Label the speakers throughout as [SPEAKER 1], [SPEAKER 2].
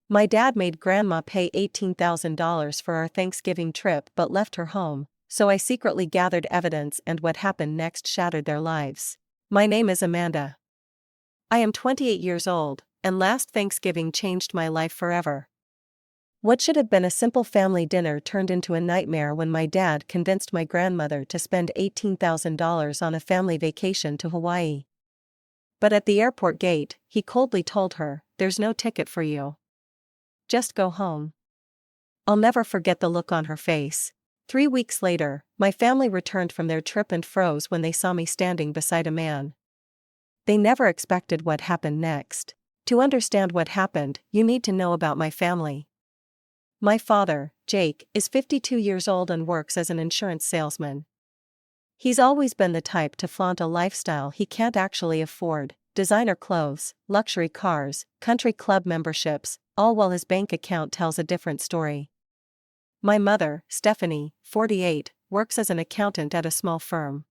[SPEAKER 1] My dad made Grandma pay $18,000 for our Thanksgiving trip but left her home, so I secretly gathered evidence, and what happened next shattered their lives. My name is Amanda. I am 28 years old, and last Thanksgiving changed my life forever. What should have been a simple family dinner turned into a nightmare when my dad convinced my grandmother to spend $18,000 on a family vacation to Hawaii. But at the airport gate, he coldly told her, "There's no ticket for you. Just go home." I'll never forget the look on her face. 3 weeks later, my family returned from their trip and froze when they saw me standing beside a man. They never expected what happened next. To understand what happened, you need to know about my family. My father, Jake, is 52 years old and works as an insurance salesman. He's always been the type to flaunt a lifestyle he can't actually afford: designer clothes, luxury cars, country club memberships, all while his bank account tells a different story. My mother, Stephanie, 48, works as an accountant at a small firm.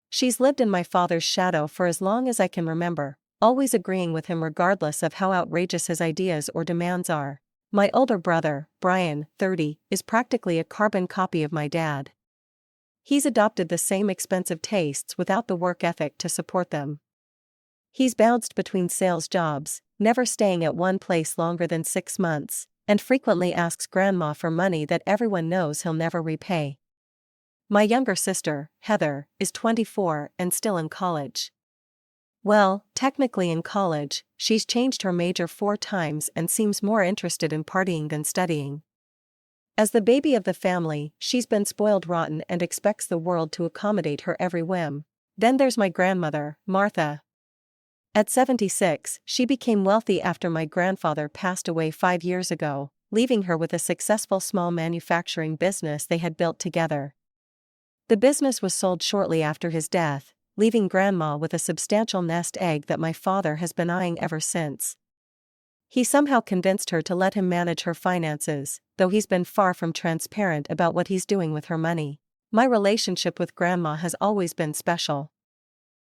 [SPEAKER 1] She's lived in my father's shadow for as long as I can remember, always agreeing with him regardless of how outrageous his ideas or demands are. My older brother, Brian, 30, is practically a carbon copy of my dad. He's adopted the same expensive tastes without the work ethic to support them. He's bounced between sales jobs, never staying at one place longer than 6 months, and frequently asks Grandma for money that everyone knows he'll never repay. My younger sister, Heather, is 24 and still in college. Well, technically in college, she's changed her major 4 times and seems more interested in partying than studying. As the baby of the family, she's been spoiled rotten and expects the world to accommodate her every whim. Then there's my grandmother, Martha. At 76, she became wealthy after my grandfather passed away 5 years ago, leaving her with a successful small manufacturing business they had built together. The business was sold shortly after his death, leaving Grandma with a substantial nest egg that my father has been eyeing ever since. He somehow convinced her to let him manage her finances, though he's been far from transparent about what he's doing with her money. My relationship with Grandma has always been special.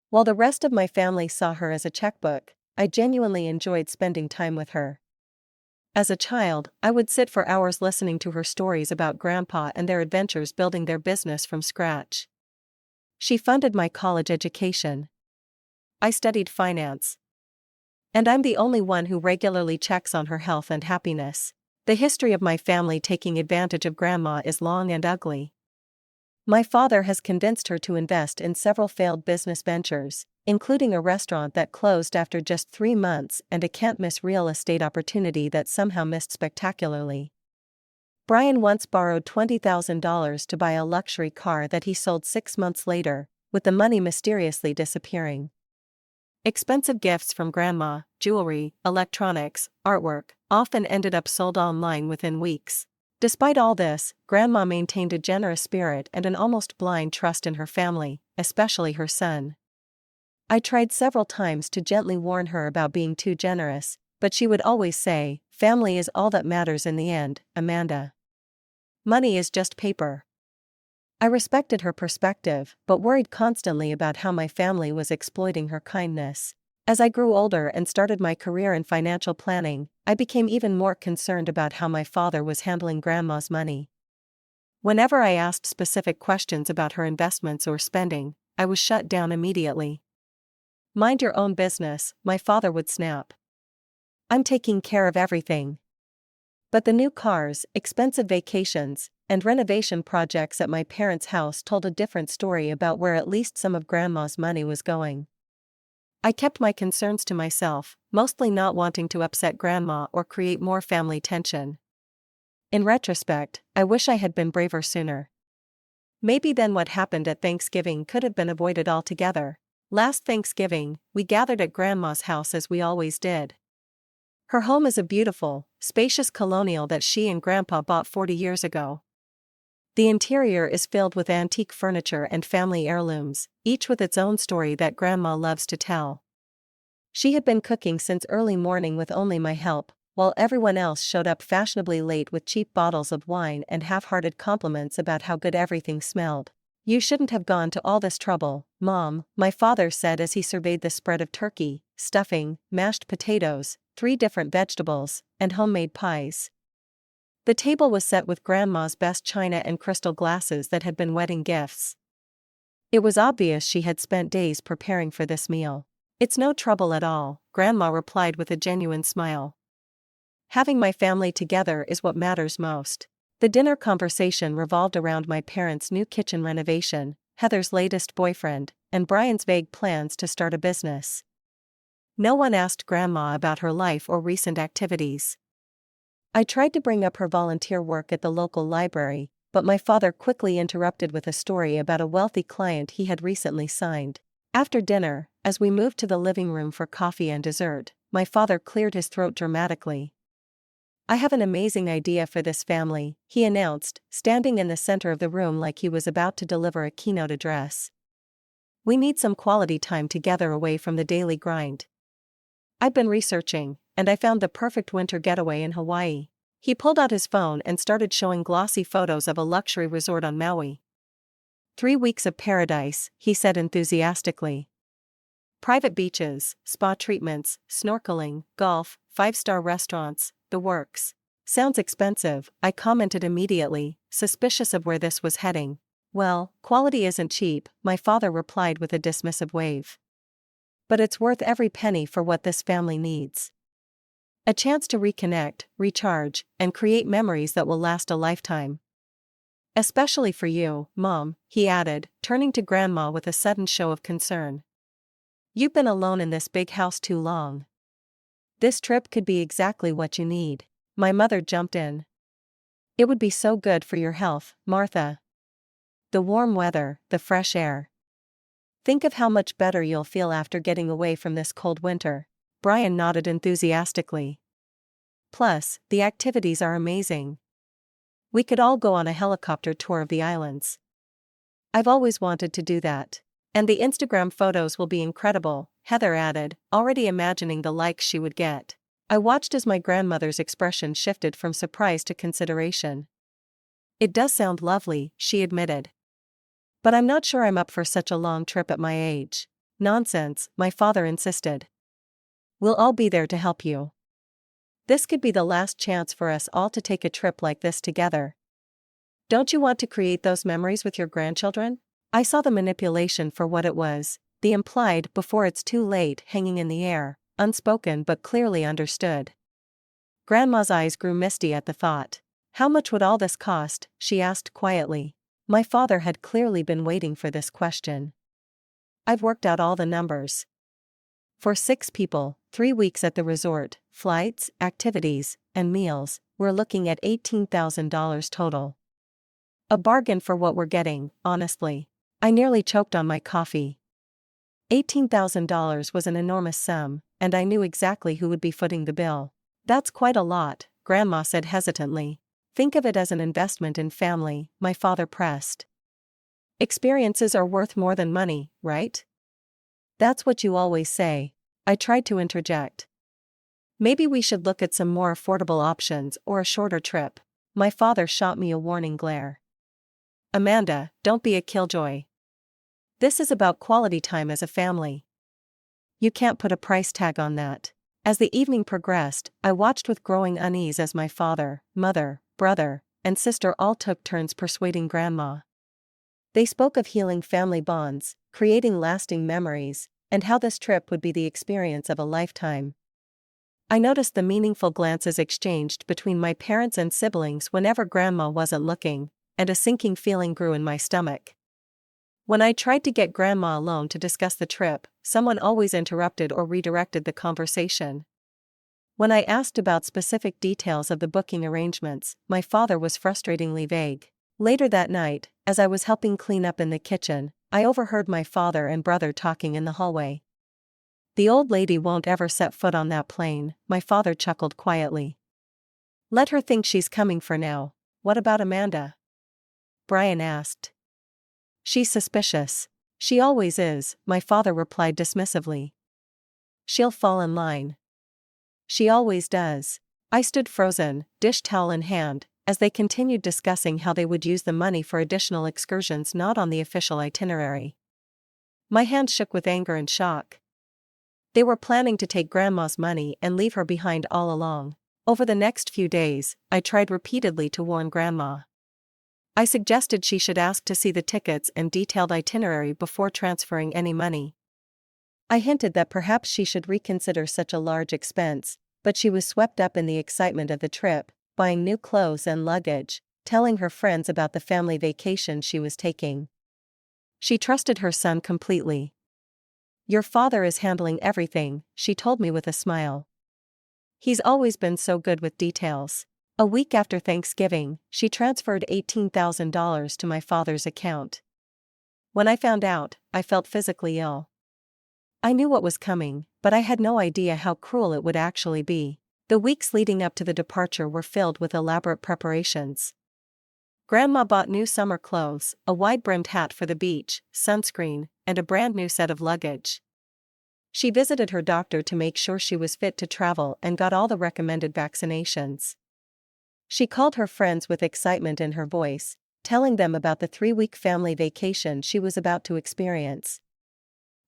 [SPEAKER 1] While the rest of my family saw her as a checkbook, I genuinely enjoyed spending time with her. As a child, I would sit for hours listening to her stories about Grandpa and their adventures building their business from scratch. She funded my college education. I studied finance. And I'm the only one who regularly checks on her health and happiness. The history of my family taking advantage of Grandma is long and ugly. My father has convinced her to invest in several failed business ventures, including a restaurant that closed after just 3 months and a can't-miss real estate opportunity that somehow missed spectacularly. Brian once borrowed $20,000 to buy a luxury car that he sold 6 months later, with the money mysteriously disappearing. Expensive gifts from Grandma, jewelry, electronics, artwork, often ended up sold online within weeks. Despite all this, Grandma maintained a generous spirit and an almost blind trust in her family, especially her son. I tried several times to gently warn her about being too generous, but she would always say, "Family is all that matters in the end, Amanda. Money is just paper." I respected her perspective, but worried constantly about how my family was exploiting her kindness. As I grew older and started my career in financial planning, I became even more concerned about how my father was handling Grandma's money. Whenever I asked specific questions about her investments or spending, I was shut down immediately. "Mind your own business," my father would snap. "I'm taking care of everything." But the new cars, expensive vacations, and renovation projects at my parents' house told a different story about where at least some of Grandma's money was going. I kept my concerns to myself, mostly not wanting to upset Grandma or create more family tension. In retrospect, I wish I had been braver sooner. Maybe then what happened at Thanksgiving could have been avoided altogether. Last Thanksgiving, we gathered at Grandma's house as we always did. Her home is a beautiful, spacious colonial that she and Grandpa bought 40 years ago. The interior is filled with antique furniture and family heirlooms, each with its own story that Grandma loves to tell. She had been cooking since early morning with only my help, while everyone else showed up fashionably late with cheap bottles of wine and half-hearted compliments about how good everything smelled. You shouldn't have gone to all this trouble, Mom, my father said as he surveyed the spread of turkey, stuffing, mashed potatoes, 3 different vegetables, and homemade pies. The table was set with Grandma's best china and crystal glasses that had been wedding gifts. It was obvious she had spent days preparing for this meal. It's no trouble at all, Grandma replied with a genuine smile. Having my family together is what matters most. The dinner conversation revolved around my parents' new kitchen renovation, Heather's latest boyfriend, and Brian's vague plans to start a business. No one asked Grandma about her life or recent activities. I tried to bring up her volunteer work at the local library, but my father quickly interrupted with a story about a wealthy client he had recently signed. After dinner, as we moved to the living room for coffee and dessert, my father cleared his throat dramatically. I have an amazing idea for this family, he announced, standing in the center of the room like he was about to deliver a keynote address. We need some quality time together away from the daily grind. I've been researching, and I found the perfect winter getaway in Hawaii. He pulled out his phone and started showing glossy photos of a luxury resort on Maui. 3 weeks of paradise, he said enthusiastically. Private beaches, spa treatments, snorkeling, golf, 5-star restaurants, the works. Sounds expensive, I commented immediately, suspicious of where this was heading. Well, quality isn't cheap, my father replied with a dismissive wave. But it's worth every penny for what this family needs. A chance to reconnect, recharge, and create memories that will last a lifetime. Especially for you, Mom, he added, turning to Grandma with a sudden show of concern. You've been alone in this big house too long. This trip could be exactly what you need. My mother jumped in. It would be so good for your health, Martha. The warm weather, the fresh air. Think of how much better you'll feel after getting away from this cold winter. Brian nodded enthusiastically. Plus, the activities are amazing. We could all go on a helicopter tour of the islands. I've always wanted to do that. And the Instagram photos will be incredible, Heather added, already imagining the likes she would get. I watched as my grandmother's expression shifted from surprise to consideration. It does sound lovely, she admitted. But I'm not sure I'm up for such a long trip at my age. Nonsense, my father insisted. We'll all be there to help you. This could be the last chance for us all to take a trip like this together. Don't you want to create those memories with your grandchildren? I saw the manipulation for what it was, the implied before it's too late hanging in the air, unspoken but clearly understood. Grandma's eyes grew misty at the thought. How much would all this cost? She asked quietly. My father had clearly been waiting for this question. I've worked out all the numbers. For 6 people, 3 weeks at the resort, flights, activities, and meals, we're looking at $18,000 total. A bargain for what we're getting, honestly. I nearly choked on my coffee. $18,000 was an enormous sum, and I knew exactly who would be footing the bill. That's quite a lot, Grandma said hesitantly. Think of it as an investment in family, my father pressed. Experiences are worth more than money, right? That's what you always say. I tried to interject. Maybe we should look at some more affordable options or a shorter trip. My father shot me a warning glare. Amanda, don't be a killjoy. This is about quality time as a family. You can't put a price tag on that. As the evening progressed, I watched with growing unease as my father, mother, brother, and sister all took turns persuading Grandma. They spoke of healing family bonds, creating lasting memories, and how this trip would be the experience of a lifetime. I noticed the meaningful glances exchanged between my parents and siblings whenever Grandma wasn't looking, and a sinking feeling grew in my stomach. When I tried to get Grandma alone to discuss the trip, someone always interrupted or redirected the conversation. When I asked about specific details of the booking arrangements, my father was frustratingly vague. Later that night, as I was helping clean up in the kitchen, I overheard my father and brother talking in the hallway. The old lady won't ever set foot on that plane, my father chuckled quietly. Let her think she's coming for now. What about Amanda? Brian asked. She's suspicious. She always is, my father replied dismissively. She'll fall in line. She always does. I stood frozen, dish towel in hand, as they continued discussing how they would use the money for additional excursions not on the official itinerary. My hand shook with anger and shock. They were planning to take Grandma's money and leave her behind all along. Over the next few days, I tried repeatedly to warn Grandma. I suggested she should ask to see the tickets and detailed itinerary before transferring any money. I hinted that perhaps she should reconsider such a large expense, but she was swept up in the excitement of the trip, buying new clothes and luggage, telling her friends about the family vacation she was taking. She trusted her son completely. "Your father is handling everything," she told me with a smile. "He's always been so good with details." A week after Thanksgiving, she transferred $18,000 to my father's account. When I found out, I felt physically ill. I knew what was coming, but I had no idea how cruel it would actually be. The weeks leading up to the departure were filled with elaborate preparations. Grandma bought new summer clothes, a wide-brimmed hat for the beach, sunscreen, and a brand new set of luggage. She visited her doctor to make sure she was fit to travel and got all the recommended vaccinations. She called her friends with excitement in her voice, telling them about the 3-week family vacation she was about to experience.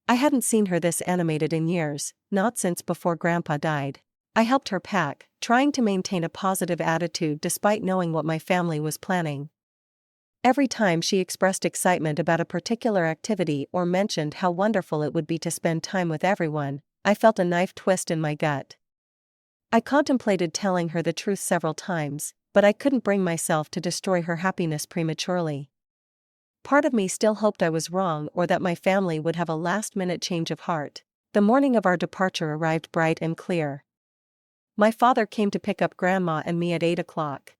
[SPEAKER 1] I hadn't seen her this animated in years, not since before Grandpa died. I helped her pack, trying to maintain a positive attitude despite knowing what my family was planning. Every time she expressed excitement about a particular activity or mentioned how wonderful it would be to spend time with everyone, I felt a knife twist in my gut. I contemplated telling her the truth several times, but I couldn't bring myself to destroy her happiness prematurely. Part of me still hoped I was wrong or that my family would have a last-minute change of heart. The morning of our departure arrived bright and clear. My father came to pick up Grandma and me at 8 o'clock.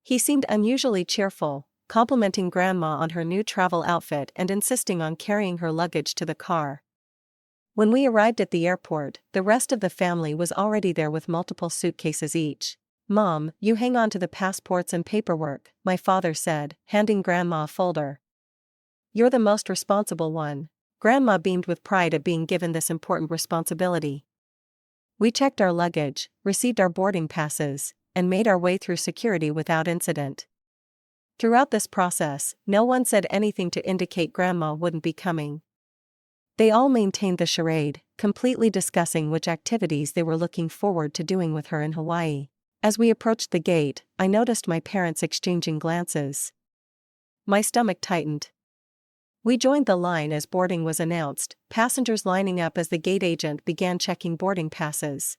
[SPEAKER 1] He seemed unusually cheerful, complimenting Grandma on her new travel outfit and insisting on carrying her luggage to the car. When we arrived at the airport, the rest of the family was already there with multiple suitcases each. "Mom, you hang on to the passports and paperwork," my father said, handing Grandma a folder. "You're the most responsible one." Grandma beamed with pride at being given this important responsibility. We checked our luggage, received our boarding passes, and made our way through security without incident. Throughout this process, no one said anything to indicate Grandma wouldn't be coming. They all maintained the charade, completely discussing which activities they were looking forward to doing with her in Hawaii. As we approached the gate, I noticed my parents exchanging glances. My stomach tightened. We joined the line as boarding was announced, passengers lining up as the gate agent began checking boarding passes.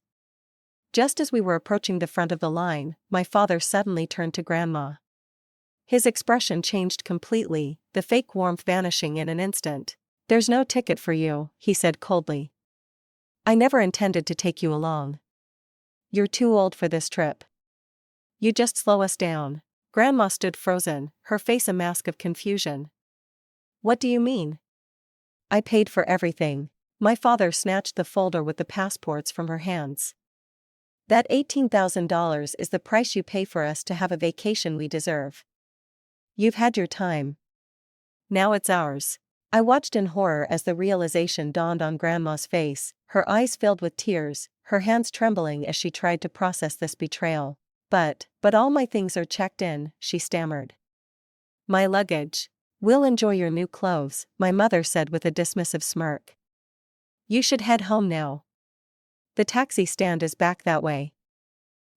[SPEAKER 1] Just as we were approaching the front of the line, my father suddenly turned to Grandma. His expression changed completely, the fake warmth vanishing in an instant. "There's no ticket for you," he said coldly. "I never intended to take you along. You're too old for this trip. You just slow us down." Grandma stood frozen, her face a mask of confusion. "What do you mean?" "I paid for everything." My father snatched the folder with the passports from her hands. "That $18,000 is the price you pay for us to have a vacation we deserve. You've had your time. Now it's ours." I watched in horror as the realization dawned on Grandma's face, her eyes filled with tears, her hands trembling as she tried to process this betrayal. But all my things are checked in," she stammered. "My luggage. We'll enjoy your new clothes," my mother said with a dismissive smirk. "You should head home now. The taxi stand is back that way."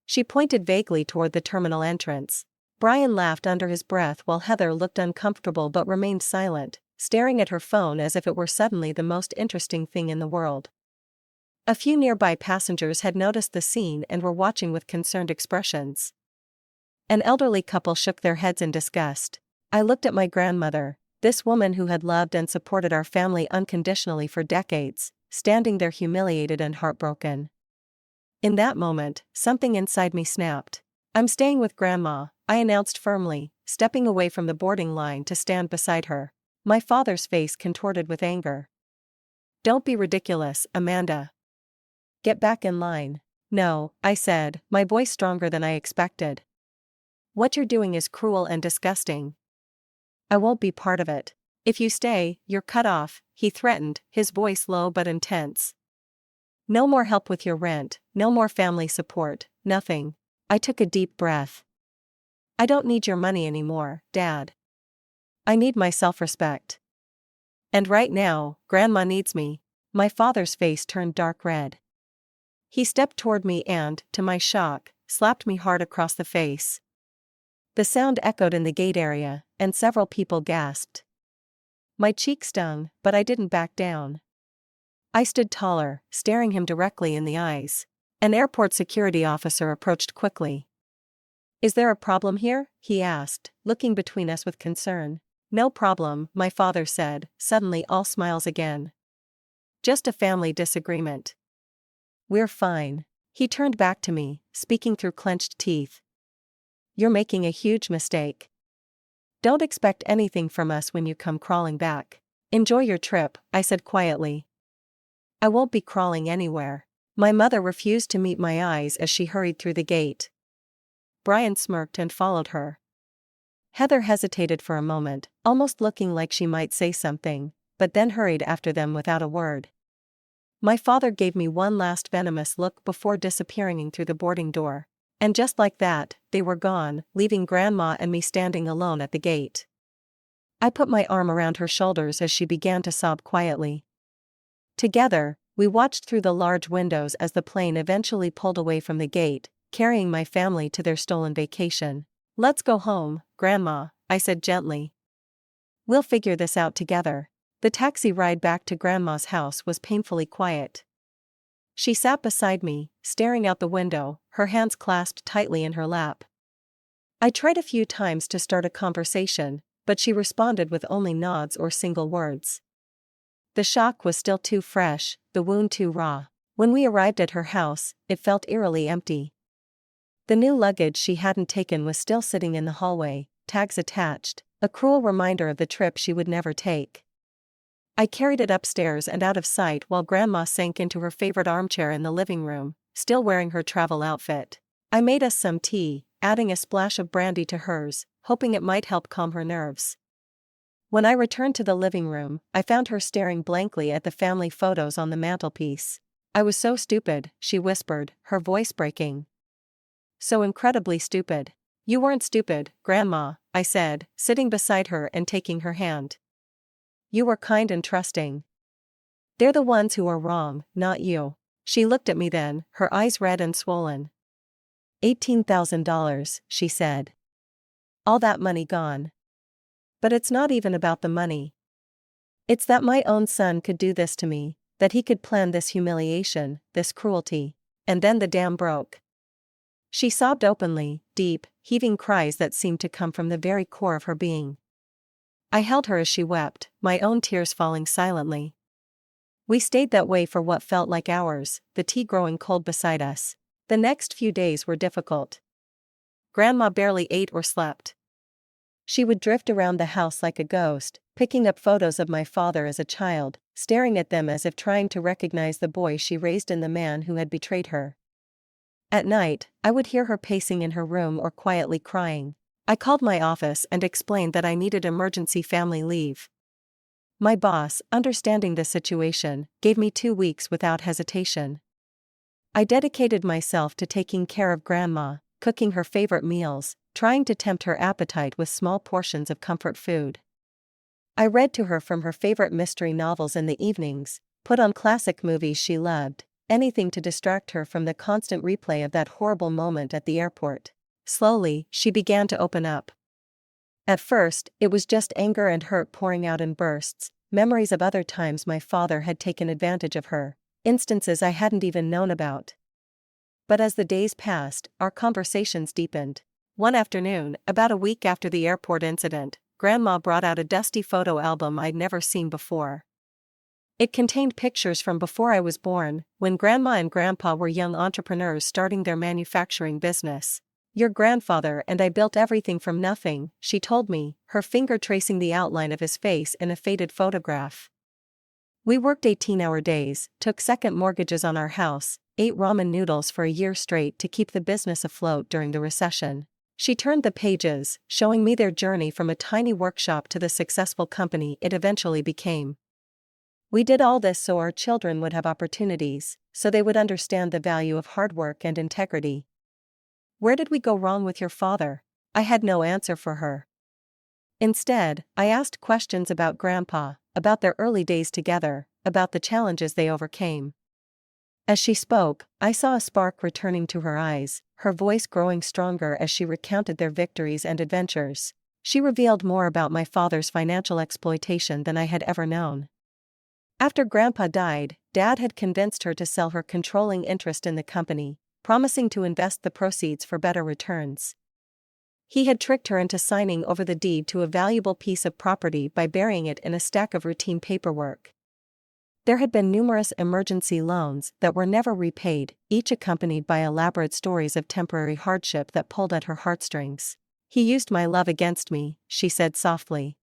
[SPEAKER 1] She pointed vaguely toward the terminal entrance. Brian laughed under his breath while Heather looked uncomfortable but remained silent, staring at her phone as if it were suddenly the most interesting thing in the world. A few nearby passengers had noticed the scene and were watching with concerned expressions. An elderly couple shook their heads in disgust. I looked at my grandmother, this woman who had loved and supported our family unconditionally for decades, standing there humiliated and heartbroken. In that moment, something inside me snapped. "I'm staying with Grandma," I announced firmly, stepping away from the boarding line to stand beside her. My father's face contorted with anger. "Don't be ridiculous, Amanda. Get back in line." "No," I said, my voice stronger than I expected. "What you're doing is cruel and disgusting. I won't be part of it. If you stay, you're cut off," he threatened, his voice low but intense. "No more help with your rent, no more family support, nothing." I took a deep breath. I don't need your money anymore, Dad. I need my self-respect. And right now, Grandma needs me. My father's face turned dark red. He stepped toward me and, to my shock, slapped me hard across the face. The sound echoed in the gate area, and several people gasped. My cheek stung, but I didn't back down. I stood taller, staring him directly in the eyes. An airport security officer approached quickly. "Is there a problem here?" he asked, looking between us with concern. "No problem," my father said, suddenly all smiles again. "Just a family disagreement. We're fine." He turned back to me, speaking through clenched teeth. "You're making a huge mistake. Don't expect anything from us when you come crawling back. Enjoy your trip," I said quietly. "I won't be crawling anywhere." My mother refused to meet my eyes as she hurried through the gate. Brian smirked and followed her. Heather hesitated for a moment, almost looking like she might say something, but then hurried after them without a word. My father gave me one last venomous look before disappearing through the boarding door. And just like that, they were gone, leaving Grandma and me standing alone at the gate. I put my arm around her shoulders as she began to sob quietly. Together, we watched through the large windows as the plane eventually pulled away from the gate, carrying my family to their stolen vacation. "Let's go home, Grandma," I said gently. "We'll figure this out together." The taxi ride back to Grandma's house was painfully quiet. She sat beside me, staring out the window, her hands clasped tightly in her lap. I tried a few times to start a conversation, but she responded with only nods or single words. The shock was still too fresh, the wound too raw. When we arrived at her house, it felt eerily empty. The new luggage she hadn't taken was still sitting in the hallway, tags attached, a cruel reminder of the trip she would never take. I carried it upstairs and out of sight while Grandma sank into her favorite armchair in the living room, still wearing her travel outfit. I made us some tea, adding a splash of brandy to hers, hoping it might help calm her nerves. When I returned to the living room, I found her staring blankly at the family photos on the mantelpiece. "I was so stupid," she whispered, her voice breaking. "So incredibly stupid." "You weren't stupid, Grandma," I said, sitting beside her and taking her hand. "You were kind and trusting. They're the ones who are wrong, not you." She looked at me then, her eyes red and swollen. $18,000, she said. "All that money gone. But it's not even about the money. It's that my own son could do this to me, that he could plan this humiliation, this cruelty. And then the dam broke." She sobbed openly, deep, heaving cries that seemed to come from the very core of her being. I held her as she wept, my own tears falling silently. We stayed that way for what felt like hours, the tea growing cold beside us. The next few days were difficult. Grandma barely ate or slept. She would drift around the house like a ghost, picking up photos of my father as a child, staring at them as if trying to recognize the boy she raised in the man who had betrayed her. At night, I would hear her pacing in her room or quietly crying. I called my office and explained that I needed emergency family leave. My boss, understanding the situation, gave me 2 weeks without hesitation. I dedicated myself to taking care of Grandma, cooking her favorite meals, trying to tempt her appetite with small portions of comfort food. I read to her from her favorite mystery novels in the evenings, put on classic movies she loved, anything to distract her from the constant replay of that horrible moment at the airport. Slowly, she began to open up. At first, it was just anger and hurt pouring out in bursts, memories of other times my father had taken advantage of her, instances I hadn't even known about. But as the days passed, our conversations deepened. One afternoon, about a week after the airport incident, Grandma brought out a dusty photo album I'd never seen before. It contained pictures from before I was born, when Grandma and Grandpa were young entrepreneurs starting their manufacturing business. "Your grandfather and I built everything from nothing," she told me, her finger tracing the outline of his face in a faded photograph. "We worked 18-hour days, took second mortgages on our house, ate ramen noodles for a year straight to keep the business afloat during the recession." She turned the pages, showing me their journey from a tiny workshop to the successful company it eventually became. "We did all this so our children would have opportunities, so they would understand the value of hard work and integrity." "Where did we go wrong with your father?" I had no answer for her. Instead, I asked questions about Grandpa, about their early days together, about the challenges they overcame. As she spoke, I saw a spark returning to her eyes, her voice growing stronger as she recounted their victories and adventures. She revealed more about my father's financial exploitation than I had ever known. After Grandpa died, Dad had convinced her to sell her controlling interest in the company, promising to invest the proceeds for better returns. He had tricked her into signing over the deed to a valuable piece of property by burying it in a stack of routine paperwork. There had been numerous emergency loans that were never repaid, each accompanied by elaborate stories of temporary hardship that pulled at her heartstrings. He used my love against me, she said softly.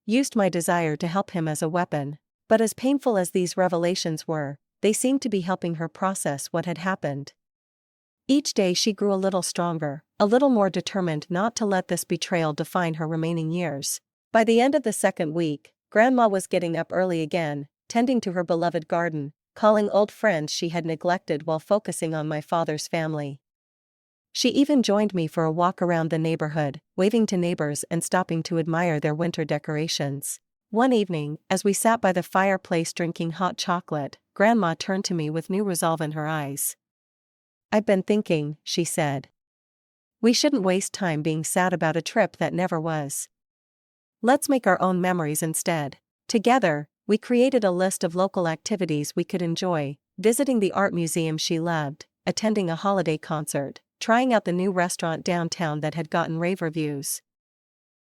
[SPEAKER 1] Used my desire to help him as a weapon. But as painful as these revelations were, they seemed to be helping her process what had happened. Each day she grew a little stronger, a little more determined not to let this betrayal define her remaining years. By the end of the second week, Grandma was getting up early again, tending to her beloved garden, calling old friends she had neglected while focusing on my father's family. She even joined me for a walk around the neighborhood, waving to neighbors and stopping to admire their winter decorations. One evening, as we sat by the fireplace drinking hot chocolate, Grandma turned to me with new resolve in her eyes. "I've been thinking," she said. "We shouldn't waste time being sad about a trip that never was. Let's make our own memories instead." Together, we created a list of local activities we could enjoy, visiting the art museum she loved, attending a holiday concert, trying out the new restaurant downtown that had gotten rave reviews.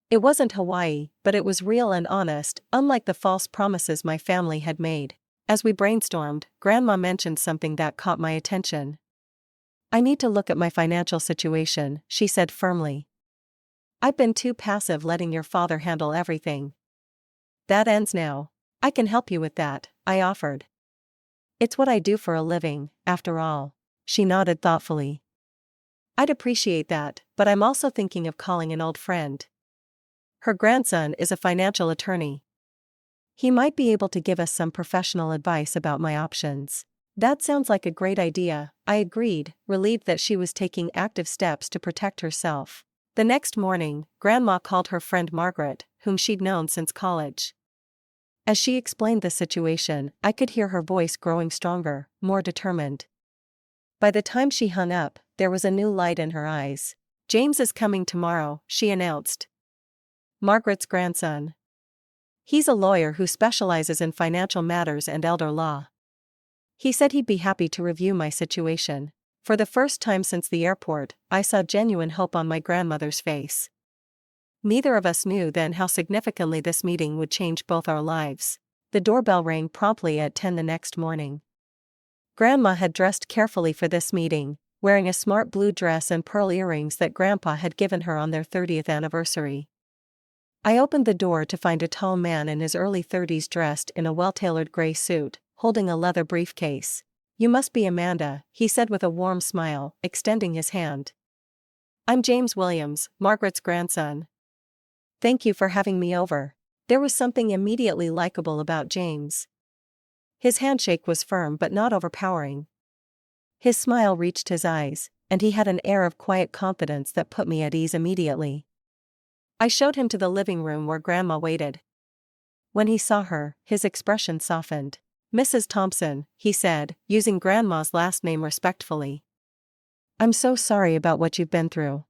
[SPEAKER 1] It wasn't Hawaii, but it was real and honest, unlike the false promises my family had made. As we brainstormed, Grandma mentioned something that caught my attention. "I need to look at my financial situation," she said firmly. "I've been too passive letting your father handle everything. That ends now. I can help you with that," I offered. "It's what I do for a living, after all." She nodded thoughtfully. "I'd appreciate that, but I'm also thinking of calling an old friend. Her grandson is a financial attorney. He might be able to give us some professional advice about my options." "That sounds like a great idea," I agreed, relieved that she was taking active steps to protect herself. The next morning, Grandma called her friend Margaret, whom she'd known since college. As she explained the situation, I could hear her voice growing stronger, more determined. By the time she hung up, there was a new light in her eyes. "James is coming tomorrow," she announced. "Margaret's grandson. He's a lawyer who specializes in financial matters and elder law. He said he'd be happy to review my situation." For the first time since the airport, I saw genuine hope on my grandmother's face. Neither of us knew then how significantly this meeting would change both our lives. The doorbell rang promptly at 10 the next morning. Grandma had dressed carefully for this meeting, wearing a smart blue dress and pearl earrings that Grandpa had given her on their 30th anniversary. I opened the door to find a tall man in his early 30s dressed in a well-tailored gray suit, holding a leather briefcase. "You must be Amanda," he said with a warm smile, extending his hand. "I'm James Williams, Margaret's grandson. Thank you for having me over." There was something immediately likable about James. His handshake was firm but not overpowering. His smile reached his eyes, and he had an air of quiet confidence that put me at ease immediately. I showed him to the living room where Grandma waited. When he saw her, his expression softened. "Mrs. Thompson," he said, using Grandma's last name respectfully. "I'm so sorry about what you've been through.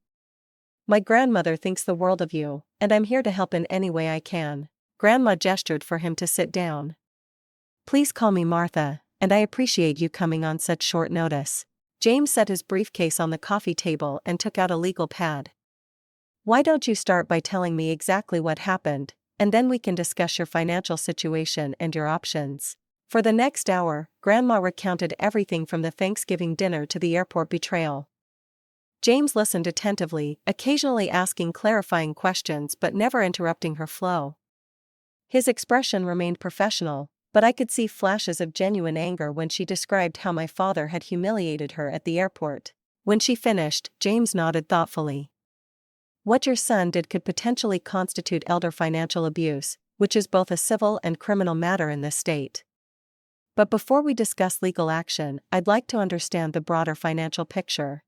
[SPEAKER 1] My grandmother thinks the world of you, and I'm here to help in any way I can." Grandma gestured for him to sit down. "Please call me Martha, and I appreciate you coming on such short notice." James set his briefcase on the coffee table and took out a legal pad. "Why don't you start by telling me exactly what happened, and then we can discuss your financial situation and your options." For the next hour, Grandma recounted everything from the Thanksgiving dinner to the airport betrayal. James listened attentively, occasionally asking clarifying questions but never interrupting her flow. His expression remained professional, but I could see flashes of genuine anger when she described how my father had humiliated her at the airport. When she finished, James nodded thoughtfully. "What your son did could potentially constitute elder financial abuse, which is both a civil and criminal matter in this state. But before we discuss legal action, I'd like to understand the broader financial picture.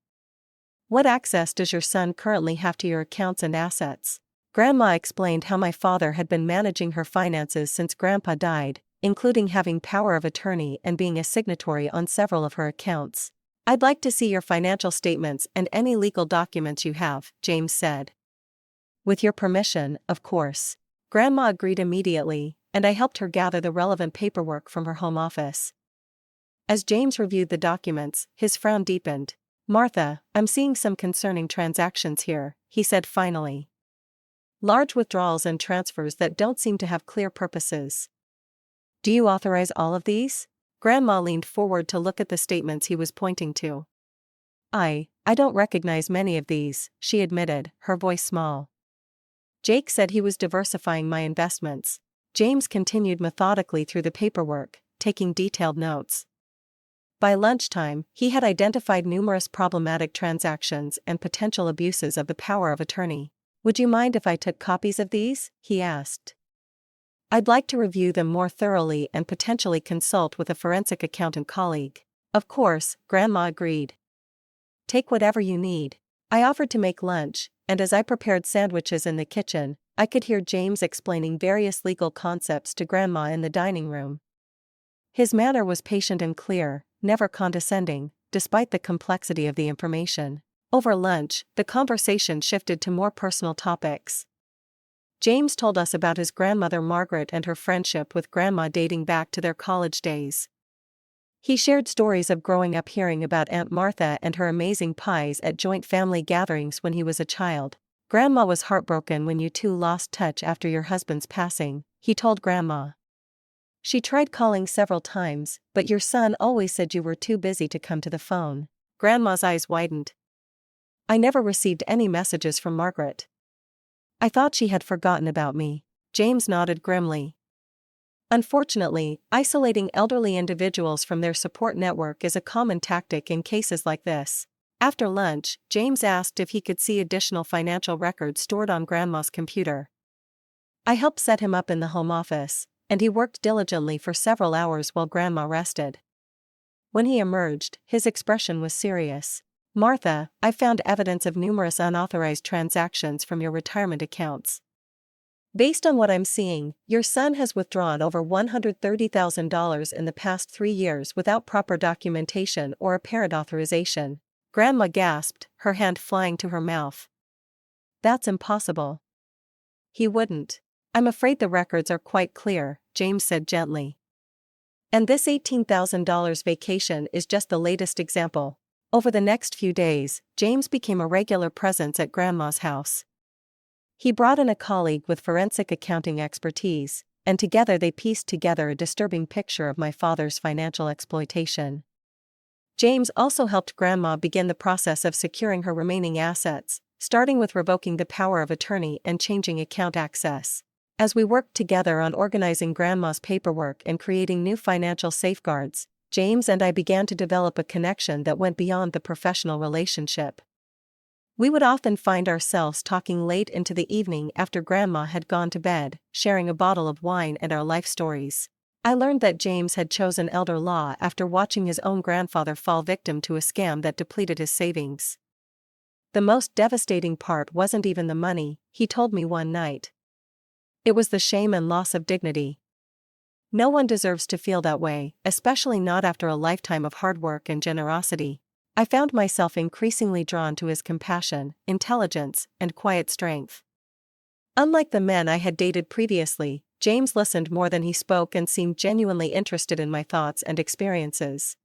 [SPEAKER 1] What access does your son currently have to your accounts and assets? Grandma explained how my father had been managing her finances since Grandpa died, including having power of attorney and being a signatory on several of her accounts. I'd like to see your financial statements and any legal documents you have, James said. With your permission, of course. Grandma agreed immediately, and I helped her gather the relevant paperwork from her home office. As James reviewed the documents, his frown deepened. Martha, I'm seeing some concerning transactions here, he said finally. Large withdrawals and transfers that don't seem to have clear purposes. Do you authorize all of these? Grandma leaned forward to look at the statements he was pointing to. I don't recognize many of these, she admitted, her voice small. Jake said he was diversifying my investments. James continued methodically through the paperwork, taking detailed notes. By lunchtime, he had identified numerous problematic transactions and potential abuses of the power of attorney. Would you mind if I took copies of these? He asked. I'd like to review them more thoroughly and potentially consult with a forensic accountant colleague. Of course, Grandma agreed. Take whatever you need. I offered to make lunch, and as I prepared sandwiches in the kitchen, I could hear James explaining various legal concepts to Grandma in the dining room. His manner was patient and clear, never condescending, despite the complexity of the information. Over lunch, the conversation shifted to more personal topics. James told us about his grandmother Margaret and her friendship with Grandma dating back to their college days. He shared stories of growing up hearing about Aunt Martha and her amazing pies at joint family gatherings when he was a child. Grandma was heartbroken when you two lost touch after your husband's passing, he told Grandma. She tried calling several times, but your son always said you were too busy to come to the phone. Grandma's eyes widened. I never received any messages from Margaret. I thought she had forgotten about me. James nodded grimly. Unfortunately, isolating elderly individuals from their support network is a common tactic in cases like this. After lunch, James asked if he could see additional financial records stored on Grandma's computer. I helped set him up in the home office, and he worked diligently for several hours while Grandma rested. When he emerged, his expression was serious. Martha, I found evidence of numerous unauthorized transactions from your retirement accounts. Based on what I'm seeing, your son has withdrawn over $130,000 in the past 3 years without proper documentation or apparent authorization. Grandma gasped, her hand flying to her mouth. That's impossible. He wouldn't. I'm afraid the records are quite clear, James said gently. And this $18,000 vacation is just the latest example. Over the next few days, James became a regular presence at Grandma's house. He brought in a colleague with forensic accounting expertise, and together they pieced together a disturbing picture of my father's financial exploitation. James also helped Grandma begin the process of securing her remaining assets, starting with revoking the power of attorney and changing account access. As we worked together on organizing Grandma's paperwork and creating new financial safeguards, James and I began to develop a connection that went beyond the professional relationship. We would often find ourselves talking late into the evening after Grandma had gone to bed, sharing a bottle of wine and our life stories. I learned that James had chosen elder law after watching his own grandfather fall victim to a scam that depleted his savings. The most devastating part wasn't even the money, he told me one night. It was the shame and loss of dignity. No one deserves to feel that way, especially not after a lifetime of hard work and generosity. I found myself increasingly drawn to his compassion, intelligence, and quiet strength. Unlike the men I had dated previously, James listened more than he spoke and seemed genuinely interested in my thoughts and experiences.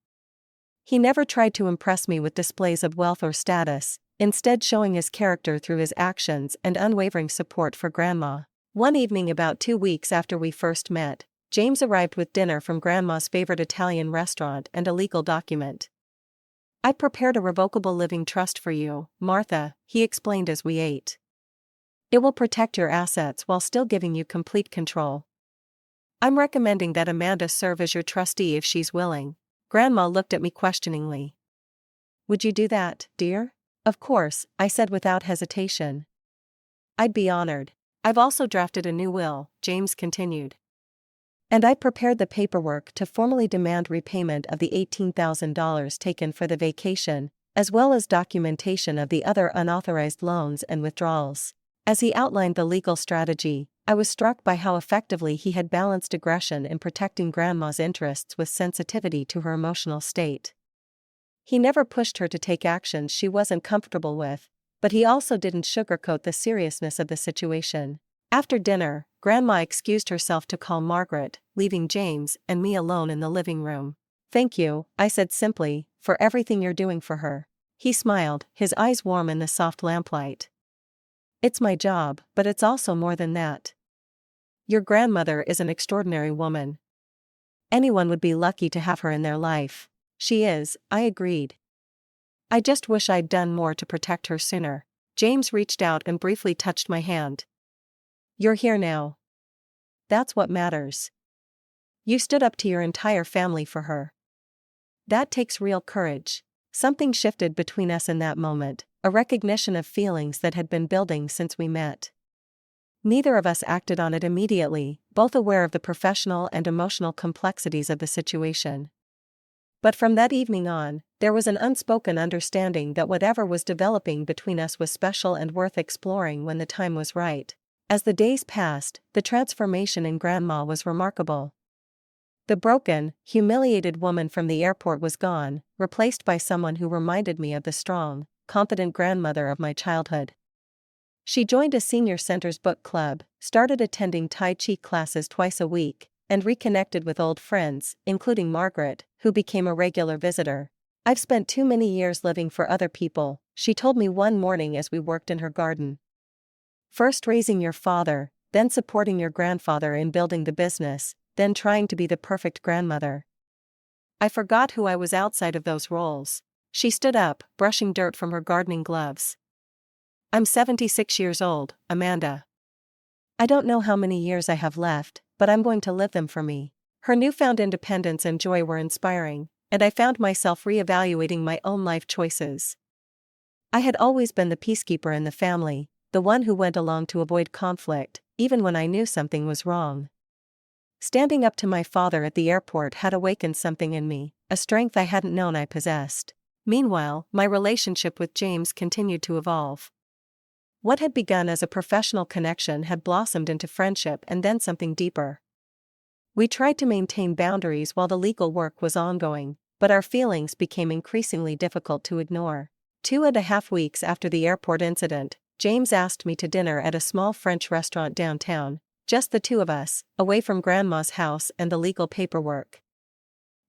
[SPEAKER 1] He never tried to impress me with displays of wealth or status, instead showing his character through his actions and unwavering support for Grandma. One evening about 2 weeks after we first met, James arrived with dinner from Grandma's favorite Italian restaurant and a legal document. I prepared a revocable living trust for you, Martha, he explained as we ate. It will protect your assets while still giving you complete control. I'm recommending that Amanda serve as your trustee if she's willing. Grandma looked at me questioningly. Would you do that, dear? Of course, I said without hesitation. I'd be honored. I've also drafted a new will, James continued. And I prepared the paperwork to formally demand repayment of the $18,000 taken for the vacation, as well as documentation of the other unauthorized loans and withdrawals. As he outlined the legal strategy, I was struck by how effectively he had balanced aggression in protecting Grandma's interests with sensitivity to her emotional state. He never pushed her to take actions she wasn't comfortable with, but he also didn't sugarcoat the seriousness of the situation. After dinner, Grandma excused herself to call Margaret, leaving James and me alone in the living room. "Thank you," I said simply, "for everything you're doing for her." He smiled, his eyes warm in the soft lamplight. "It's my job, but it's also more than that. Your grandmother is an extraordinary woman. Anyone would be lucky to have her in their life." "She is," I agreed. "I just wish I'd done more to protect her sooner." James reached out and briefly touched my hand. "You're here now. That's what matters. You stood up to your entire family for her. That takes real courage." Something shifted between us in that moment, a recognition of feelings that had been building since we met. Neither of us acted on it immediately, both aware of the professional and emotional complexities of the situation. But from that evening on, there was an unspoken understanding that whatever was developing between us was special and worth exploring when the time was right. As the days passed, the transformation in Grandma was remarkable. The broken, humiliated woman from the airport was gone, replaced by someone who reminded me of the strong, confident grandmother of my childhood. She joined a senior center's book club, started attending Tai Chi classes twice a week, and reconnected with old friends, including Margaret, who became a regular visitor. "I've spent too many years living for other people," she told me one morning as we worked in her garden. "First raising your father, then supporting your grandfather in building the business, then trying to be the perfect grandmother. I forgot who I was outside of those roles." She stood up, brushing dirt from her gardening gloves. "I'm 76 years old, Amanda. I don't know how many years I have left, but I'm going to live them for me." Her newfound independence and joy were inspiring, and I found myself reevaluating my own life choices. I had always been the peacekeeper in the family, the one who went along to avoid conflict, even when I knew something was wrong. Standing up to my father at the airport had awakened something in me, a strength I hadn't known I possessed. Meanwhile, my relationship with James continued to evolve. What had begun as a professional connection had blossomed into friendship and then something deeper. We tried to maintain boundaries while the legal work was ongoing, but our feelings became increasingly difficult to ignore. 2.5 weeks after the airport incident, James asked me to dinner at a small French restaurant downtown, just the two of us, away from Grandma's house and the legal paperwork.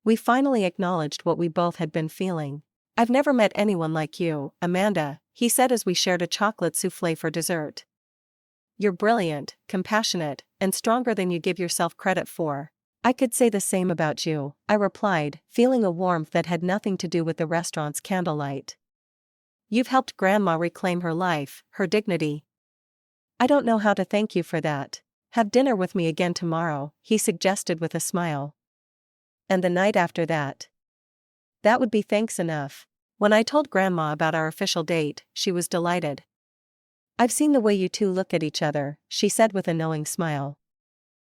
[SPEAKER 1] We finally acknowledged what we both had been feeling. "I've never met anyone like you, Amanda," he said as we shared a chocolate souffle for dessert. "You're brilliant, compassionate, and stronger than you give yourself credit for." "I could say the same about you," I replied, feeling a warmth that had nothing to do with the restaurant's candlelight. "You've helped Grandma reclaim her life, her dignity." "I don't know how to thank you for that. Have dinner with me again tomorrow," he suggested with a smile. "And the night after that?" "That would be thanks enough." When I told Grandma about our official date, she was delighted. "I've seen the way you two look at each other," she said with a knowing smile.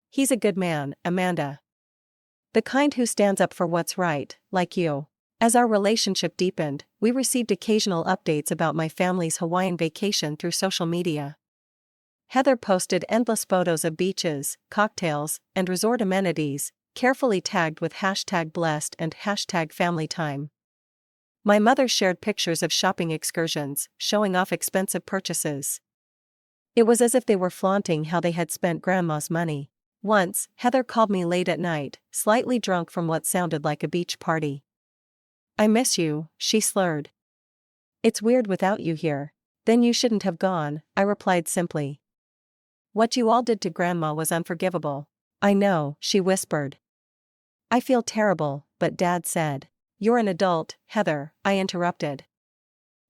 [SPEAKER 1] "He's a good man, Amanda. The kind who stands up for what's right, like you." As our relationship deepened, we received occasional updates about my family's Hawaiian vacation through social media. Heather posted endless photos of beaches, cocktails, and resort amenities, carefully tagged with #blessed and #familytime. My mother shared pictures of shopping excursions, showing off expensive purchases. It was as if they were flaunting how they had spent Grandma's money. Once, Heather called me late at night, slightly drunk from what sounded like a beach party. "I miss you," she slurred. "It's weird without you here." "Then you shouldn't have gone," I replied simply. "What you all did to Grandma was unforgivable." "I know," she whispered. "I feel terrible," but Dad said. "You're an adult, Heather," I interrupted.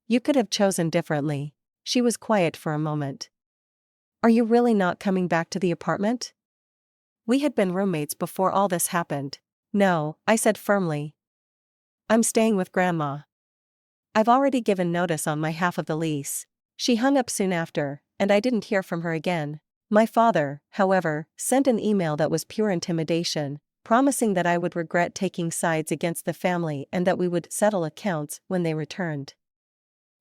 [SPEAKER 1] "You could have chosen differently." She was quiet for a moment. "Are you really not coming back to the apartment?" We had been roommates before all this happened. "No," I said firmly. "I'm staying with Grandma. I've already given notice on my half of the lease." She hung up soon after, and I didn't hear from her again. My father, however, sent an email that was pure intimidation, promising that I would regret taking sides against the family and that we would settle accounts when they returned.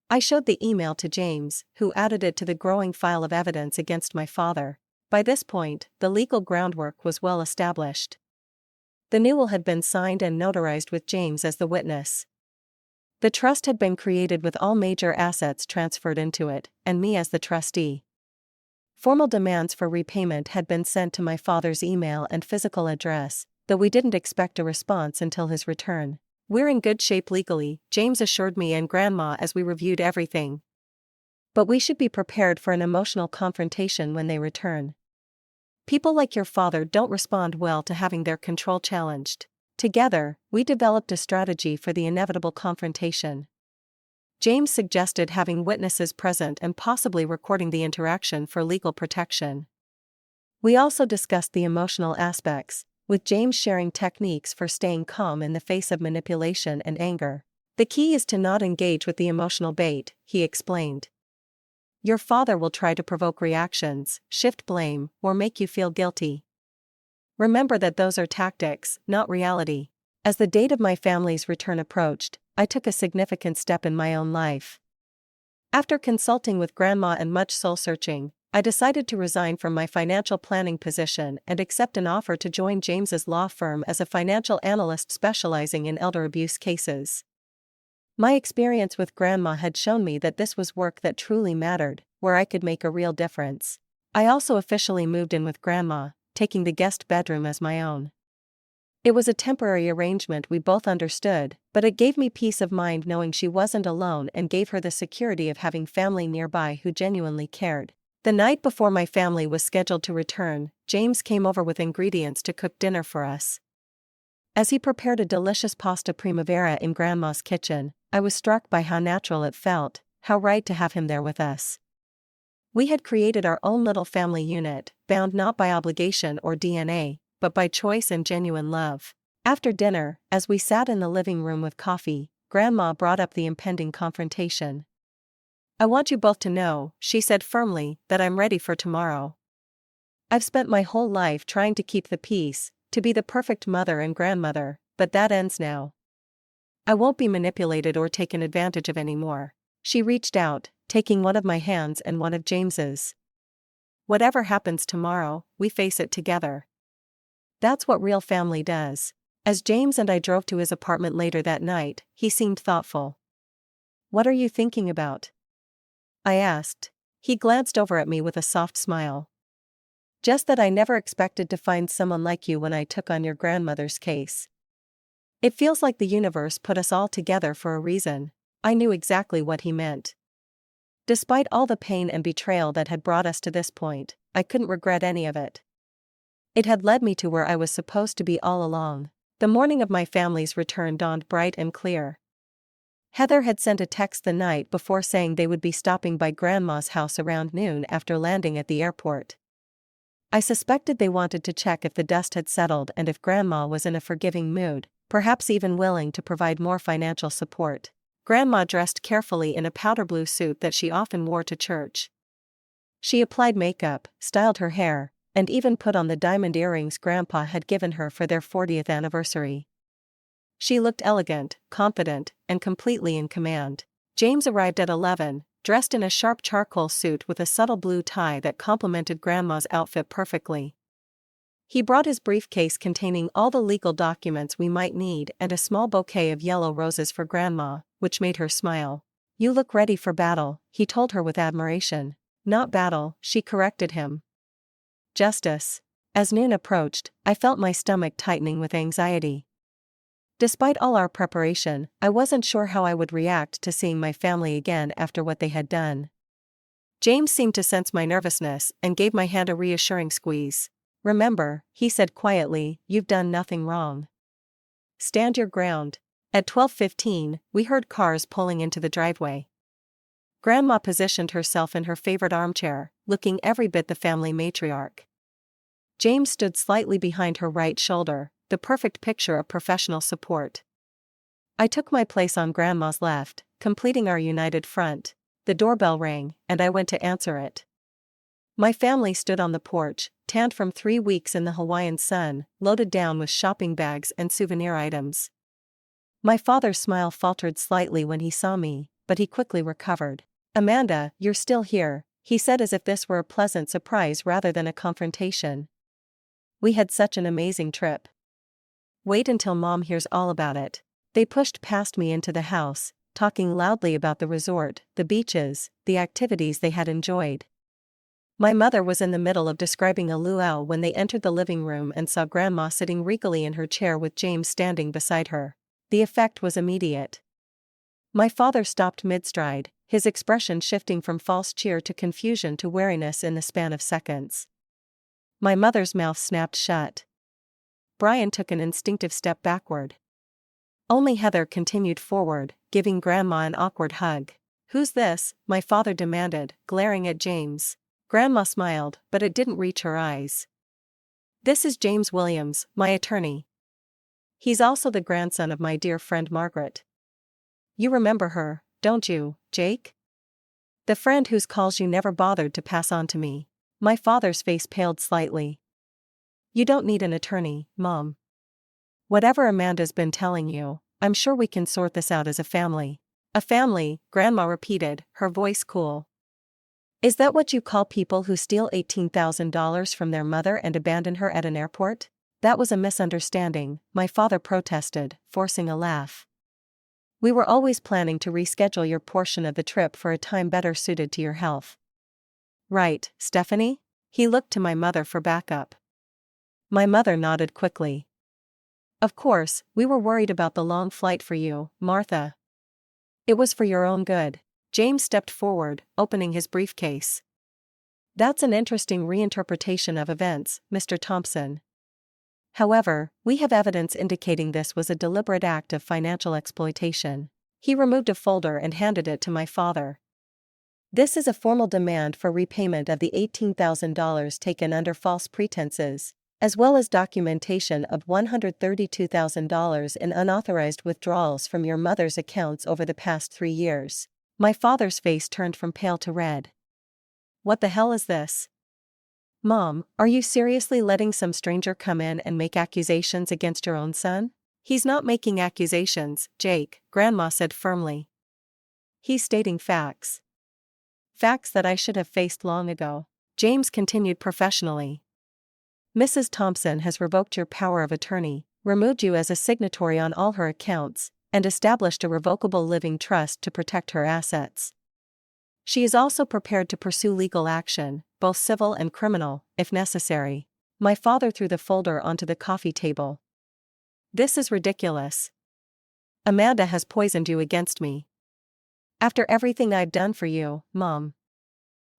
[SPEAKER 1] I showed the email to James, who added it to the growing file of evidence against my father. By this point, the legal groundwork was well established. The new will had been signed and notarized with James as the witness. The trust had been created with all major assets transferred into it, and me as the trustee. Formal demands for repayment had been sent to my father's email and physical address, though we didn't expect a response until his return. "We're in good shape legally," James assured me and Grandma as we reviewed everything. "But we should be prepared for an emotional confrontation when they return. People like your father don't respond well to having their control challenged." Together, we developed a strategy for the inevitable confrontation. James suggested having witnesses present and possibly recording the interaction for legal protection. We also discussed the emotional aspects, with James sharing techniques for staying calm in the face of manipulation and anger. "The key is to not engage with the emotional bait," he explained. "Your father will try to provoke reactions, shift blame, or make you feel guilty. Remember that those are tactics, not reality." As the date of my family's return approached, I took a significant step in my own life. After consulting with Grandma and much soul-searching, I decided to resign from my financial planning position and accept an offer to join James's law firm as a financial analyst specializing in elder abuse cases. My experience with Grandma had shown me that this was work that truly mattered, where I could make a real difference. I also officially moved in with Grandma, taking the guest bedroom as my own. It was a temporary arrangement we both understood, but it gave me peace of mind knowing she wasn't alone and gave her the security of having family nearby who genuinely cared. The night before my family was scheduled to return, James came over with ingredients to cook dinner for us. As he prepared a delicious pasta primavera in Grandma's kitchen, I was struck by how natural it felt, how right to have him there with us. We had created our own little family unit, bound not by obligation or DNA, but by choice and genuine love. After dinner, as we sat in the living room with coffee, Grandma brought up the impending confrontation. "I want you both to know," she said firmly, "that I'm ready for tomorrow. I've spent my whole life trying to keep the peace, to be the perfect mother and grandmother, but that ends now. I won't be manipulated or taken advantage of anymore." She reached out, taking one of my hands and one of James's. "Whatever happens tomorrow, we face it together. That's what real family does." As James and I drove to his apartment later that night, he seemed thoughtful. "What are you thinking about?" I asked. He glanced over at me with a soft smile. "Just that I never expected to find someone like you when I took on your grandmother's case. It feels like the universe put us all together for a reason." I knew exactly what he meant. Despite all the pain and betrayal that had brought us to this point, I couldn't regret any of it. It had led me to where I was supposed to be all along. The morning of my family's return dawned bright and clear. Heather had sent a text the night before saying they would be stopping by Grandma's house around noon after landing at the airport. I suspected they wanted to check if the dust had settled and if Grandma was in a forgiving mood, perhaps even willing to provide more financial support. Grandma dressed carefully in a powder blue suit that she often wore to church. She applied makeup, styled her hair, and even put on the diamond earrings Grandpa had given her for their 40th anniversary. She looked elegant, confident, and completely in command. James arrived at 11, dressed in a sharp charcoal suit with a subtle blue tie that complemented Grandma's outfit perfectly. He brought his briefcase containing all the legal documents we might need and a small bouquet of yellow roses for Grandma, which made her smile. "You look ready for battle," he told her with admiration. "Not battle," she corrected him. "Justice." As noon approached, I felt my stomach tightening with anxiety. Despite all our preparation, I wasn't sure how I would react to seeing my family again after what they had done. James seemed to sense my nervousness and gave my hand a reassuring squeeze. "Remember," he said quietly, "you've done nothing wrong. Stand your ground." At 12:15, we heard cars pulling into the driveway. Grandma positioned herself in her favorite armchair, looking every bit the family matriarch. James stood slightly behind her right shoulder, the perfect picture of professional support. I took my place on Grandma's left, completing our united front. The doorbell rang, and I went to answer it. My family stood on the porch, tanned from 3 weeks in the Hawaiian sun, loaded down with shopping bags and souvenir items. My father's smile faltered slightly when he saw me, but he quickly recovered. "Amanda, you're still here," he said as if this were a pleasant surprise rather than a confrontation. "We had such an amazing trip. Wait until Mom hears all about it." They pushed past me into the house, talking loudly about the resort, the beaches, the activities they had enjoyed. My mother was in the middle of describing a luau when they entered the living room and saw Grandma sitting regally in her chair with James standing beside her. The effect was immediate. My father stopped mid-stride, his expression shifting from false cheer to confusion to wariness in the span of seconds. My mother's mouth snapped shut. Brian took an instinctive step backward. Only Heather continued forward, giving Grandma an awkward hug. "Who's this?" my father demanded, glaring at James. Grandma smiled, but it didn't reach her eyes. "This is James Williams, my attorney. He's also the grandson of my dear friend Margaret. You remember her, don't you, Jake? The friend whose calls you never bothered to pass on to me." My father's face paled slightly. "You don't need an attorney, Mom. Whatever Amanda's been telling you, I'm sure we can sort this out as a family." "A family," Grandma repeated, her voice cool. "Is that what you call people who steal $18,000 from their mother and abandon her at an airport?" "That was a misunderstanding," my father protested, forcing a laugh. "We were always planning to reschedule your portion of the trip for a time better suited to your health." "Right, Stephanie?" He looked to my mother for backup. My mother nodded quickly. "Of course, we were worried about the long flight for you, Martha. It was for your own good." James stepped forward, opening his briefcase. "That's an interesting reinterpretation of events, Mr. Thompson. However, we have evidence indicating this was a deliberate act of financial exploitation." He removed a folder and handed it to my father. "This is a formal demand for repayment of the $18,000 taken under false pretenses, as well as documentation of $132,000 in unauthorized withdrawals from your mother's accounts over the past 3 years. My father's face turned from pale to red. "What the hell is this? Mom, are you seriously letting some stranger come in and make accusations against your own son?" "He's not making accusations, Jake," Grandma said firmly. "He's stating facts. Facts that I should have faced long ago." James continued professionally. "Mrs. Thompson has revoked your power of attorney, removed you as a signatory on all her accounts, and established a revocable living trust to protect her assets. She is also prepared to pursue legal action, both civil and criminal, if necessary." My father threw the folder onto the coffee table. "This is ridiculous. Amanda has poisoned you against me. After everything I've done for you, Mom.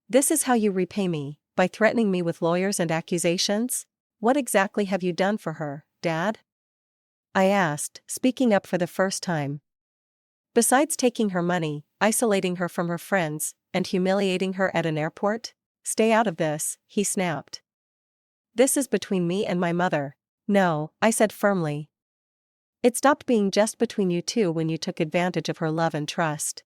[SPEAKER 1] This is how you repay me, by threatening me with lawyers and accusations? What exactly have you done for her, Dad?" I asked, speaking up for the first time. "Besides taking her money, isolating her from her friends, and humiliating her at an airport?" "Stay out of this," he snapped. "This is between me and my mother." "No," I said firmly. "It stopped being just between you two when you took advantage of her love and trust.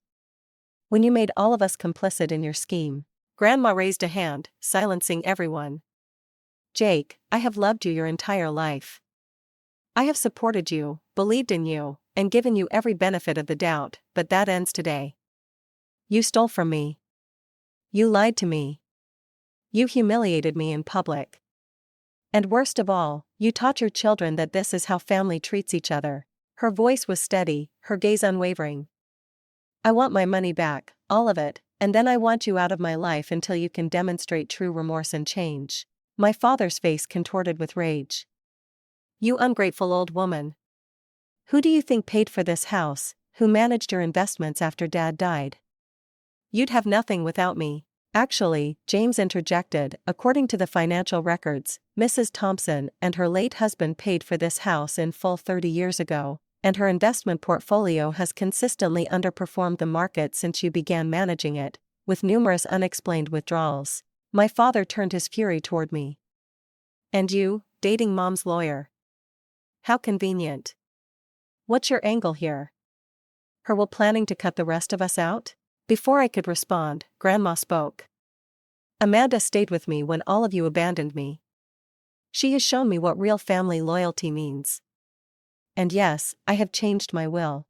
[SPEAKER 1] When you made all of us complicit in your scheme." Grandma raised a hand, silencing everyone. "Jake, I have loved you your entire life. I have supported you, believed in you, and given you every benefit of the doubt, but that ends today. You stole from me. You lied to me. You humiliated me in public. And worst of all, you taught your children that this is how family treats each other." Her voice was steady, her gaze unwavering. "I want my money back, all of it, and then I want you out of my life until you can demonstrate true remorse and change." My father's face contorted with rage. "You ungrateful old woman. Who do you think paid for this house, who managed your investments after Dad died? You'd have nothing without me." "Actually," James interjected, "according to the financial records, Mrs. Thompson and her late husband paid for this house in full 30 years ago, and her investment portfolio has consistently underperformed the market since you began managing it, with numerous unexplained withdrawals." My father turned his fury toward me. "And you, dating Mom's lawyer? How convenient. What's your angle here? Her will planning to cut the rest of us out?" Before I could respond, Grandma spoke. "Amanda stayed with me when all of you abandoned me. She has shown me what real family loyalty means. And yes, I have changed my will.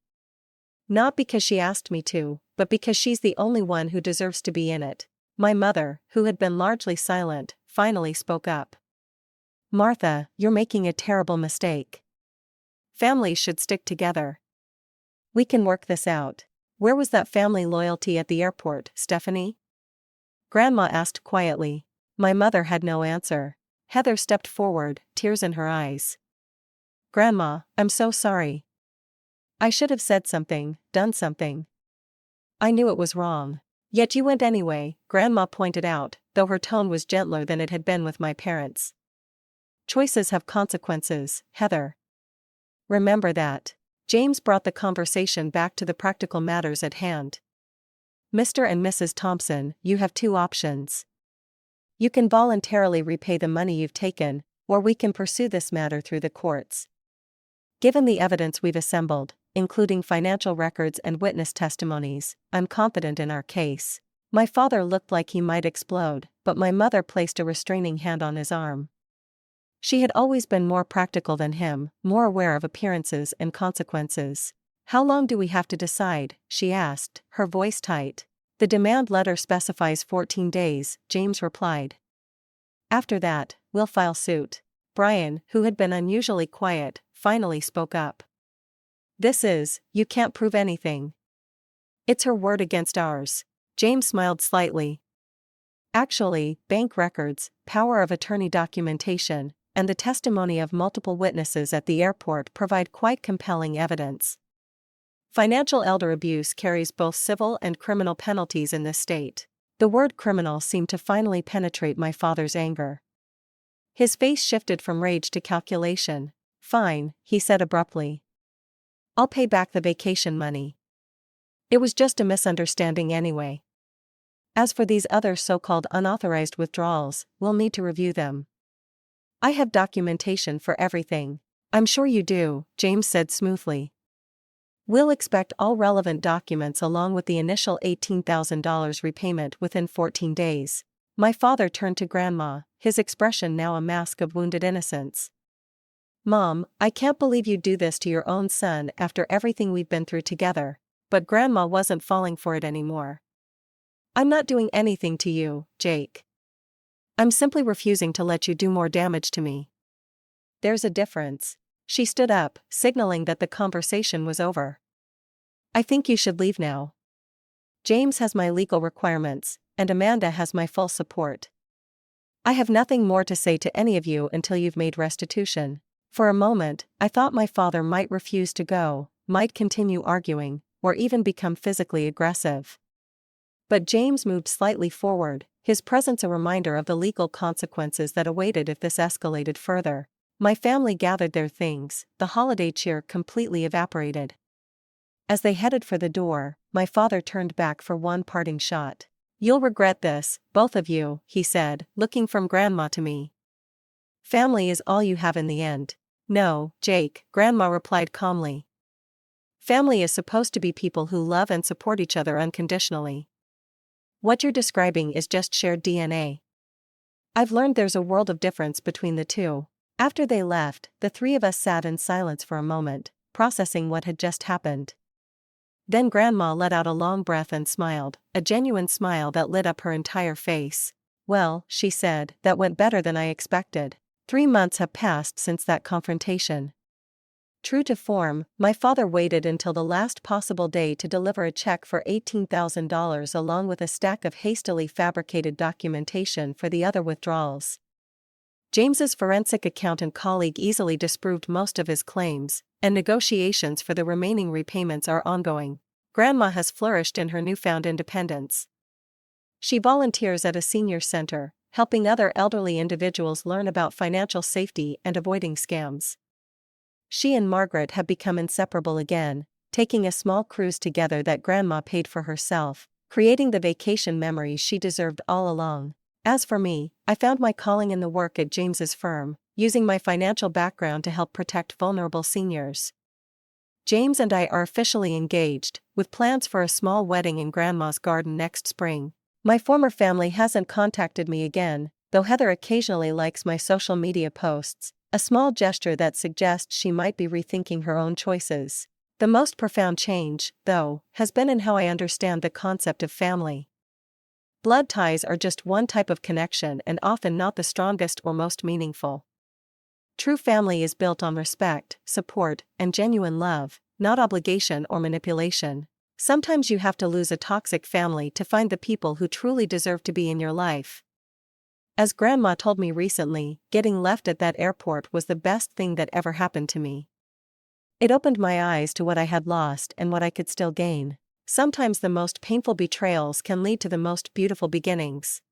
[SPEAKER 1] Not because she asked me to, but because she's the only one who deserves to be in it. My mother, who had been largely silent, finally spoke up. Martha, you're making a terrible mistake. Families should stick together. We can work this out. Where was that family loyalty at the airport, Stephanie? Grandma asked quietly. My mother had no answer. Heather stepped forward, tears in her eyes. Grandma, I'm so sorry. I should have said something, done something. I knew it was wrong. Yet you went anyway, Grandma pointed out, though her tone was gentler than it had been with my parents. Choices have consequences, Heather. Remember that. James brought the conversation back to the practical matters at hand. Mr. and Mrs. Thompson, you have two options. You can voluntarily repay the money you've taken, or we can pursue this matter through the courts. Given the evidence we've assembled, including financial records and witness testimonies, I'm confident in our case. My father looked like he might explode, but my mother placed a restraining hand on his arm. She had always been more practical than him, more aware of appearances and consequences. How long do we have to decide? She asked, her voice tight. The demand letter specifies 14 days, James replied. After that, we'll file suit. Brian, who had been unusually quiet, finally spoke up. You can't prove anything. It's her word against ours. James smiled slightly. Actually, bank records, power of attorney documentation, and the testimony of multiple witnesses at the airport provide quite compelling evidence. Financial elder abuse carries both civil and criminal penalties in this state. The word criminal seemed to finally penetrate my father's anger. His face shifted from rage to calculation. Fine, he said abruptly. I'll pay back the vacation money. It was just a misunderstanding anyway. As for these other so-called unauthorized withdrawals, we'll need to review them. I have documentation for everything. I'm sure you do, James said smoothly. We'll expect all relevant documents along with the initial $18,000 repayment within 14 days. My father turned to Grandma, his expression now a mask of wounded innocence. Mom, I can't believe you'd do this to your own son after everything we've been through together. But Grandma wasn't falling for it anymore. I'm not doing anything to you, Jake. I'm simply refusing to let you do more damage to me. There's a difference. She stood up, signaling that the conversation was over. I think you should leave now. James has my legal requirements, and Amanda has my full support. I have nothing more to say to any of you until you've made restitution. For a moment, I thought my father might refuse to go, might continue arguing, or even become physically aggressive. But James moved slightly forward, his presence a reminder of the legal consequences that awaited if this escalated further. My family gathered their things, the holiday cheer completely evaporated. As they headed for the door, my father turned back for one parting shot. You'll regret this, both of you, he said, looking from Grandma to me. Family is all you have in the end. No, Jake, Grandma replied calmly. Family is supposed to be people who love and support each other unconditionally. What you're describing is just shared DNA. I've learned there's a world of difference between the two. After they left, the three of us sat in silence for a moment, processing what had just happened. Then Grandma let out a long breath and smiled, a genuine smile that lit up her entire face. Well, she said, that went better than I expected. 3 months have passed since that confrontation. True to form, my father waited until the last possible day to deliver a check for $18,000 along with a stack of hastily fabricated documentation for the other withdrawals. James's forensic accountant colleague easily disproved most of his claims, and negotiations for the remaining repayments are ongoing. Grandma has flourished in her newfound independence. She volunteers at a senior center, helping other elderly individuals learn about financial safety and avoiding scams. She and Margaret have become inseparable again, taking a small cruise together that Grandma paid for herself, creating the vacation memories she deserved all along. As for me, I found my calling in the work at James's firm, using my financial background to help protect vulnerable seniors. James and I are officially engaged, with plans for a small wedding in Grandma's garden next spring. My former family hasn't contacted me again, though Heather occasionally likes my social media posts, a small gesture that suggests she might be rethinking her own choices. The most profound change, though, has been in how I understand the concept of family. Blood ties are just one type of connection and often not the strongest or most meaningful. True family is built on respect, support, and genuine love, not obligation or manipulation. Sometimes you have to lose a toxic family to find the people who truly deserve to be in your life. As Grandma told me recently, getting left at that airport was the best thing that ever happened to me. It opened my eyes to what I had lost and what I could still gain. Sometimes the most painful betrayals can lead to the most beautiful beginnings.